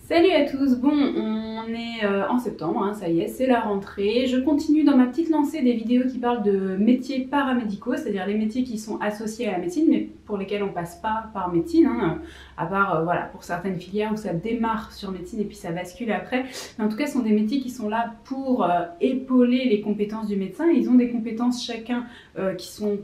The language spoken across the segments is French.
Salut à tous, bon on est en septembre, hein, ça y est, c'est la rentrée. Je continue dans ma petite lancée des vidéos qui parlent de métiers paramédicaux, c'est-à-dire les métiers qui sont associés à la médecine, mais pour lesquels on passe pas par médecine, hein, à part voilà, pour certaines filières où ça démarre sur médecine et puis ça bascule après. Mais en tout cas, ce sont des métiers qui sont là pour épauler les compétences du médecin. Ils ont des compétences chacun qui sont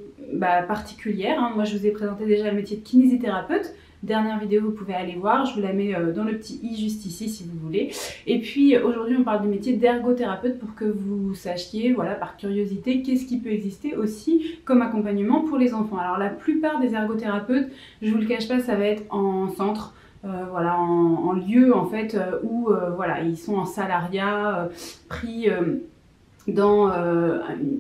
particulières, hein. Moi je vous ai présenté déjà le métier de kinésithérapeute. Dernière vidéo, vous pouvez aller voir, je vous la mets dans le petit i juste ici si vous voulez. Et puis aujourd'hui on parle du métier d'ergothérapeute pour que vous sachiez, voilà, par curiosité, qu'est-ce qui peut exister aussi comme accompagnement pour les enfants. Alors la plupart des ergothérapeutes, je vous le cache pas, ça va être en centre. Voilà, en lieu en fait où voilà, ils sont en salariat, pris dans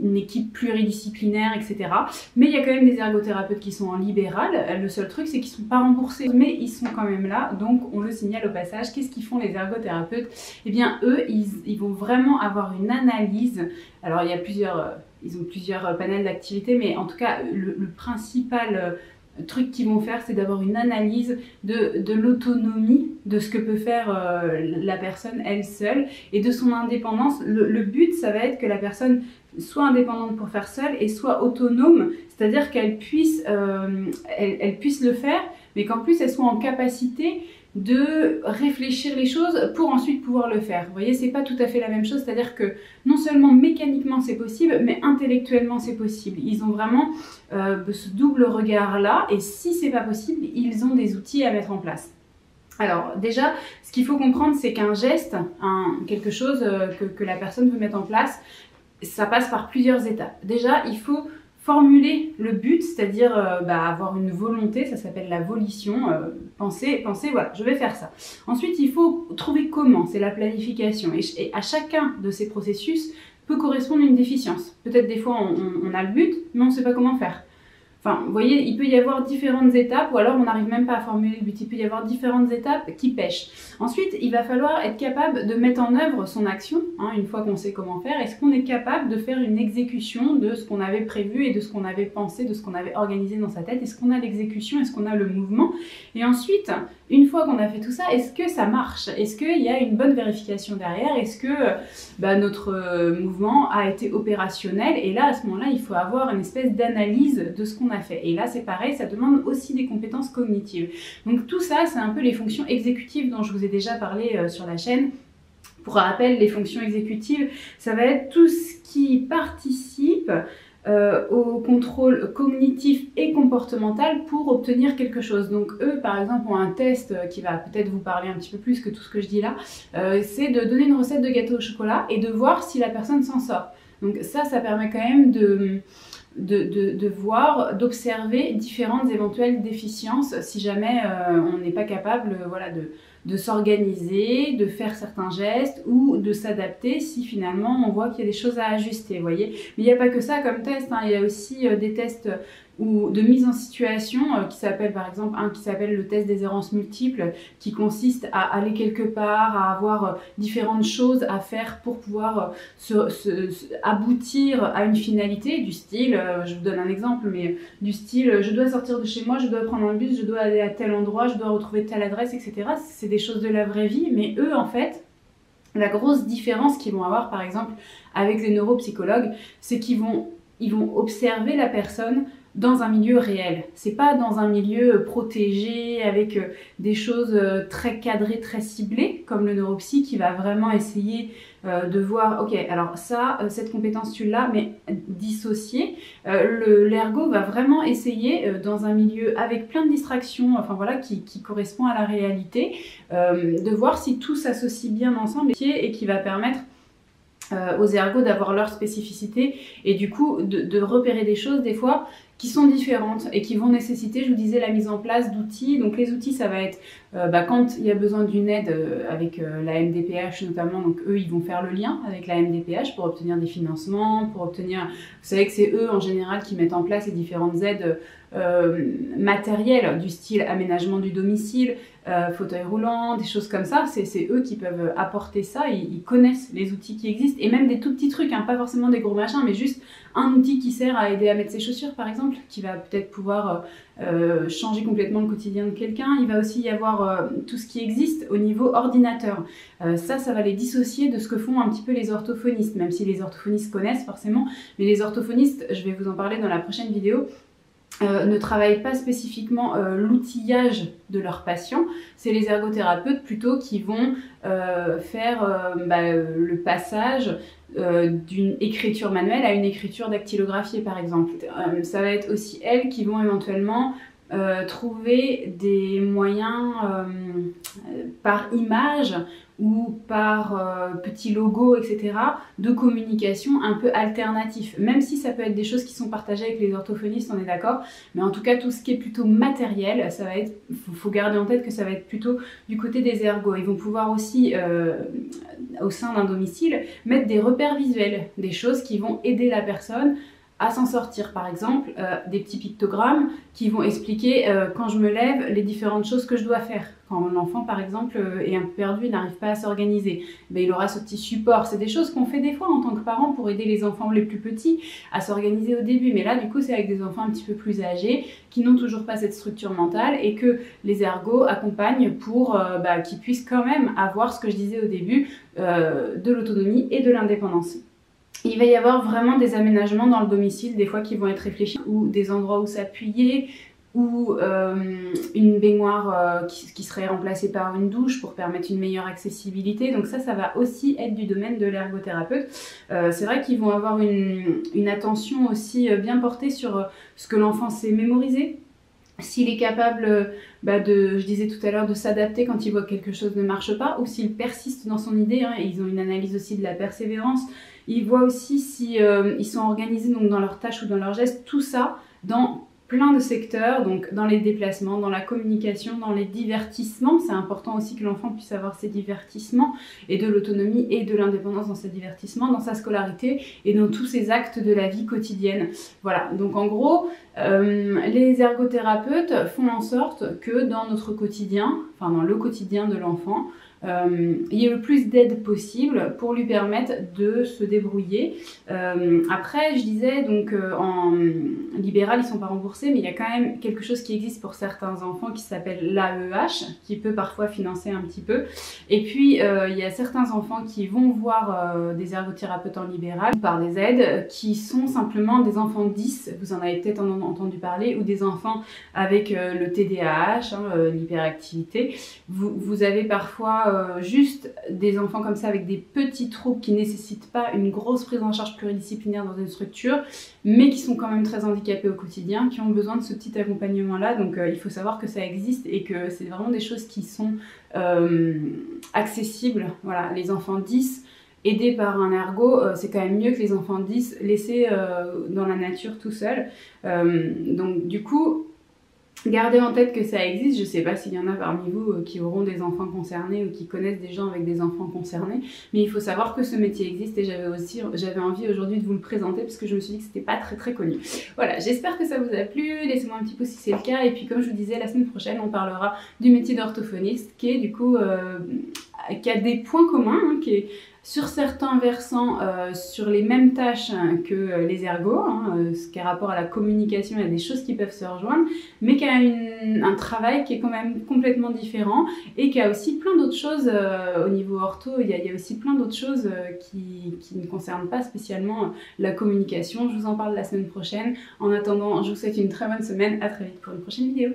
une équipe pluridisciplinaire, etc. Mais il y a quand même des ergothérapeutes qui sont en libéral. Le seul truc, c'est qu'ils ne sont pas remboursés, mais ils sont quand même là, donc on le signale au passage. Qu'est-ce qu'ils font les ergothérapeutes? Eh bien, eux, ils vont vraiment avoir une analyse. Alors, il y a ils ont plusieurs panels d'activités, mais en tout cas, le principal truc qu'ils vont faire, c'est d'avoir une analyse de l'autonomie de ce que peut faire la personne elle seule et de son indépendance. Le but, ça va être que la personne soit indépendante pour faire seule et soit autonome, c'est-à-dire qu'elle puisse, elle puisse le faire, mais qu'en plus elle soit en capacité de réfléchir les choses pour ensuite pouvoir le faire. Vous voyez, c'est pas tout à fait la même chose, c'est-à-dire que non seulement mécaniquement c'est possible, mais intellectuellement c'est possible. Ils ont vraiment ce double regard-là, et si c'est pas possible, ils ont des outils à mettre en place. Alors déjà, ce qu'il faut comprendre, c'est qu'un geste, quelque chose que la personne veut mettre en place, ça passe par plusieurs étapes. Déjà, il faut formuler le but, c'est-à-dire avoir une volonté, ça s'appelle la volition, penser, voilà, je vais faire ça. Ensuite, il faut trouver comment, c'est la planification. Et à chacun de ces processus peut correspondre une déficience. Peut-être des fois, on a le but, mais on ne sait pas comment faire. Enfin, vous voyez, il peut y avoir différentes étapes, ou alors on n'arrive même pas à formuler le but. Il peut y avoir différentes étapes qui pêchent. Ensuite, il va falloir être capable de mettre en œuvre son action, hein, une fois qu'on sait comment faire. Est-ce qu'on est capable de faire une exécution de ce qu'on avait prévu et de ce qu'on avait pensé, de ce qu'on avait organisé dans sa tête? Est-ce qu'on a l'exécution? Est-ce qu'on a le mouvement? Et ensuite, une fois qu'on a fait tout ça, est-ce que ça marche? Est-ce qu'il y a une bonne vérification derrière? Est-ce que notre mouvement a été opérationnel? Et là, à ce moment-là, il faut avoir une espèce d'analyse de ce qu'on a fait. Et là, c'est pareil, ça demande aussi des compétences cognitives. Donc tout ça, c'est un peu les fonctions exécutives dont je vous ai déjà parlé sur la chaîne. Pour rappel, les fonctions exécutives, ça va être tout ce qui participe au contrôle cognitif et comportemental pour obtenir quelque chose. Donc eux, par exemple, ont un test qui va peut-être vous parler un petit peu plus que tout ce que je dis là, c'est de donner une recette de gâteau au chocolat et de voir si la personne s'en sort. Donc ça permet quand même de voir, d'observer différentes éventuelles déficiences si jamais on n'est pas capable voilà, de s'organiser, de faire certains gestes ou de s'adapter si finalement on voit qu'il y a des choses à ajuster, vous voyez. Mais il n'y a pas que ça comme test, hein. Il y a aussi des tests de mise en situation qui s'appelle par exemple un qui s'appelle le test des errances multiples, qui consiste à aller quelque part, à avoir différentes choses à faire pour pouvoir aboutir à une finalité du style, je vous donne un exemple, mais du style je dois sortir de chez moi, je dois prendre un bus, je dois aller à tel endroit, je dois retrouver telle adresse, etc. C'est des choses de la vraie vie, mais eux en fait, la grosse différence qu'ils vont avoir par exemple avec les neuropsychologues, c'est qu'ils vont observer la personne dans un milieu réel. C'est pas dans un milieu protégé avec des choses très cadrées, très ciblées, comme le neuropsy qui va vraiment essayer de voir, ok, alors ça, cette compétence tu l'as, mais dissociée. L'ergo va vraiment essayer dans un milieu avec plein de distractions, enfin voilà, qui correspond à la réalité, de voir si tout s'associe bien ensemble et qui va permettre aux ergots d'avoir leur spécificité et du coup de repérer des choses des fois qui sont différentes et qui vont nécessiter, je vous disais, la mise en place d'outils. Donc les outils, ça va être quand il y a besoin d'une aide avec la MDPH notamment, donc eux ils vont faire le lien avec la MDPH pour obtenir des financements, pour obtenir, vous savez que c'est eux en général qui mettent en place les différentes aides matérielles du style aménagement du domicile, fauteuil roulant, des choses comme ça, c'est eux qui peuvent apporter ça, ils connaissent les outils qui existent et même des tout petits trucs, hein, pas forcément des gros machins, mais juste un outil qui sert à aider à mettre ses chaussures par exemple. exemple, qui va peut-être pouvoir changer complètement le quotidien de quelqu'un. Il va aussi y avoir tout ce qui existe au niveau ordinateur. Ça va les dissocier de ce que font un petit peu les orthophonistes, même si les orthophonistes connaissent forcément, mais les orthophonistes, je vais vous en parler dans la prochaine vidéo, ne travaillent pas spécifiquement l'outillage de leurs patients. C'est les ergothérapeutes plutôt qui vont faire le passage d'une écriture manuelle à une écriture dactylographiée par exemple. Ça va être aussi elles qui vont éventuellement trouver des moyens par image ou par petits logos, etc., de communication un peu alternatifs. Même si ça peut être des choses qui sont partagées avec les orthophonistes, on est d'accord, mais en tout cas, tout ce qui est plutôt matériel, ça va être, faut garder en tête que ça va être plutôt du côté des ergots. Ils vont pouvoir aussi, au sein d'un domicile, mettre des repères visuels, des choses qui vont aider la personne à s'en sortir. Par exemple, des petits pictogrammes qui vont expliquer quand je me lève les différentes choses que je dois faire. Quand l'enfant par exemple est un peu perdu, il n'arrive pas à s'organiser, il aura ce petit support. C'est des choses qu'on fait des fois en tant que parents pour aider les enfants les plus petits à s'organiser au début, mais là du coup c'est avec des enfants un petit peu plus âgés qui n'ont toujours pas cette structure mentale et que les ergots accompagnent pour qu'ils puissent quand même avoir ce que je disais au début, de l'autonomie et de l'indépendance. Il va y avoir vraiment des aménagements dans le domicile, des fois qui vont être réfléchis, ou des endroits où s'appuyer, ou une baignoire qui serait remplacée par une douche pour permettre une meilleure accessibilité. Donc ça va aussi être du domaine de l'ergothérapeute. C'est vrai qu'ils vont avoir une attention aussi bien portée sur ce que l'enfant sait mémoriser. S'il est capable je disais tout à l'heure, de s'adapter quand il voit que quelque chose ne marche pas, ou s'il persiste dans son idée, et ils ont une analyse aussi de la persévérance. Ils voient aussi si ils sont organisés donc, dans leurs tâches ou dans leurs gestes, tout ça dans plein de secteurs, donc dans les déplacements, dans la communication, dans les divertissements. C'est important aussi que l'enfant puisse avoir ses divertissements et de l'autonomie et de l'indépendance dans ses divertissements, dans sa scolarité et dans tous ses actes de la vie quotidienne. Voilà, donc en gros, les ergothérapeutes font en sorte que dans notre quotidien, enfin dans le quotidien de l'enfant, il y ait le plus d'aide possible pour lui permettre de se débrouiller. Après, je disais, donc en libéral, ils ne sont pas remboursés, mais il y a quand même quelque chose qui existe pour certains enfants qui s'appelle l'AEH, qui peut parfois financer un petit peu. Et puis, il y a certains enfants qui vont voir des ergothérapeutes en libéral par des aides qui sont simplement des enfants 10, vous en avez peut-être entendu parler, ou des enfants avec le TDAH, l'hyperactivité. Vous avez parfois juste des enfants comme ça avec des petits troubles qui ne nécessitent pas une grosse prise en charge pluridisciplinaire dans une structure, mais qui sont quand même très handicapés au quotidien, qui ont besoin de ce petit accompagnement-là. Donc il faut savoir que ça existe et que c'est vraiment des choses qui sont accessibles. Voilà, les enfants 10 aidés par un ergot, c'est quand même mieux que les enfants 10 laissés dans la nature tout seuls. Donc du coup, gardez en tête que ça existe. Je ne sais pas s'il y en a parmi vous qui auront des enfants concernés ou qui connaissent des gens avec des enfants concernés, mais il faut savoir que ce métier existe et j'avais envie aujourd'hui de vous le présenter parce que je me suis dit que c'était pas très connu. Voilà, j'espère que ça vous a plu, laissez-moi un petit pouce si c'est le cas, et puis comme je vous disais, la semaine prochaine on parlera du métier d'orthophoniste qui est du coup, qui a des points communs, qui est sur certains versants sur les mêmes tâches que les ergots, ce qui a rapport à la communication, il y a des choses qui peuvent se rejoindre, mais qui a un travail qui est quand même complètement différent et qui a aussi plein d'autres choses au niveau ortho. Il y a aussi plein d'autres choses qui ne concernent pas spécialement la communication. Je vous en parle la semaine prochaine. En attendant, je vous souhaite une très bonne semaine. À très vite pour une prochaine vidéo.